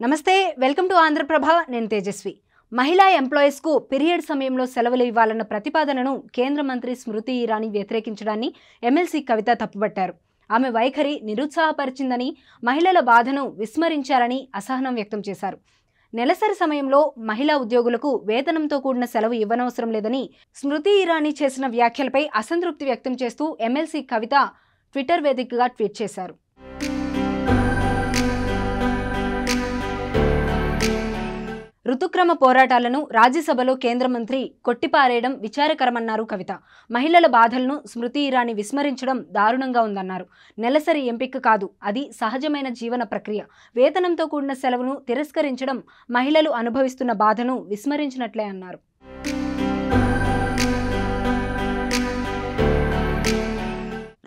నమస్తే welcome to Andhraprabha నేను తేజస్వి మహిళా ఎంప్లాయీస్ కు పీరియడ్ సమయంలో సెలవులు ఇవ్వాలన్న ప్రతిపాదనను కేంద్ర మంత్రి స్మృతి ఇరానీ వ్యతిరేకించడాన్ని ఎమ్మెల్సీ కవిత తప్పుపట్టారు. ఆమె వైఖరి నిరుత్సాహపరిచిందని, మహిళల బాధను విస్మరించారని అసహనం వ్యక్తం చేశారు. నెలసరి సమయంలో మహిళా ఉద్యోగులకు వేతనంతో కూడిన సెలవు ఇవ్వనవసరం లేదని స్మృతి ఇరానీ చేసిన వ్యాఖ్యలపై అసంతృప్తి వ్యక్తం చేస్తూ ఎమ్మెల్సీ కవిత ట్విట్టర్ వేదికగా ట్వీట్ చేశారు. ఋతుక్రమ పోరాటాలను రాజ్యసభలో కేంద్ర మంత్రి కొట్టిపారేయడం విచారకరమన్నారు కవిత. మహిళల బాధలను స్మృతి ఇరానీ విస్మరించడం దారుణంగా ఉందన్నారు. నెలసరి ఎంపిక కాదు, అది సహజమైన జీవన ప్రక్రియ. వేతనంతో కూడిన సెలవును తిరస్కరించడం మహిళలు అనుభవిస్తున్న బాధను విస్మరించినట్లే అన్నారు.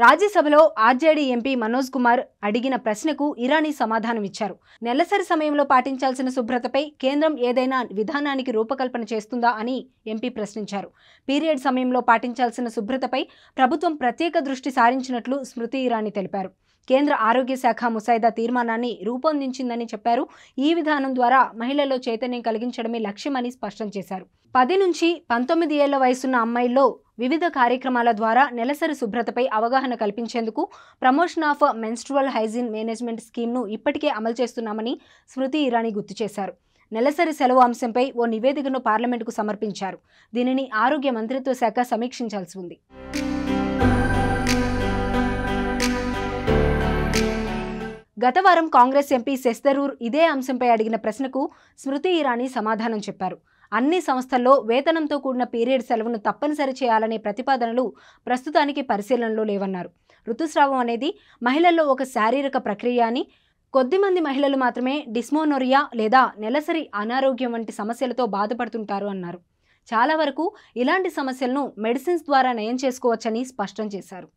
రాజ్యసభలో ఆర్జేడీ ఎంపీ మనోజ్ కుమార్ అడిగిన ప్రశ్నకు ఇరానీ సమాధానమిచ్చారు. నెలసరి సమయంలో పాటించాల్సిన శుభ్రతపై కేంద్రం ఏదైనా విధానానికి రూపకల్పన చేస్తుందా అని ఎంపీ ప్రశ్నించారు. పీరియడ్ సమయంలో పాటించాల్సిన శుభ్రతపై ప్రభుత్వం ప్రత్యేక దృష్టి సారించినట్లు స్మృతి ఇరానీ తెలిపారు. కేంద్ర ఆరోగ్య శాఖ ముసాయిదా తీర్మానాన్ని రూపొందించిందని చెప్పారు. ఈ విధానం ద్వారా మహిళల్లో చైతన్యం కలిగించడమే లక్ష్యమని స్పష్టం చేశారు. 10 నుంచి 19 ఏళ్ల వయసున్న అమ్మాయిల్లో వివిధ కార్యక్రమాల ద్వారా నెలసరి శుభ్రతపై అవగాహన కల్పించేందుకు promotion of menstrual hygiene management స్కీమ్ను ఇప్పటికే అమలు చేస్తున్నామని స్మృతి ఇరానీ గుర్తు చేశారు. నెలసరి సెలవు అంశంపై ఓ నివేదికను పార్లమెంటుకు సమర్పించారు. దీనిని ఆరోగ్య మంత్రిత్వ శాఖ సమీక్షించాల్సి ఉంది. గత వారం కాంగ్రెస్ ఎంపీ శశిథరూర్ ఇదే అంశంపై అడిగిన ప్రశ్నకు స్మృతి ఇరానీ సమాధానం చెప్పారు. అన్ని సంస్థల్లో వేతనంతో కూడిన పీరియడ్ సెలవును తప్పనిసరి చేయాలనే ప్రతిపాదనలు ప్రస్తుతానికి పరిశీలనలో లేవన్నారు. ఋతుస్రావం అనేది మహిళల్లో ఒక శారీరక ప్రక్రియ అని, కొద్దిమంది మహిళలు మాత్రమే డిస్మోనోరియా లేదా నెలసరి అనారోగ్యం వంటి సమస్యలతో బాధపడుతుంటారు అన్నారు. చాలా వరకు ఇలాంటి సమస్యలను మెడిసిన్స్ ద్వారా నయం చేసుకోవచ్చని స్పష్టం చేశారు.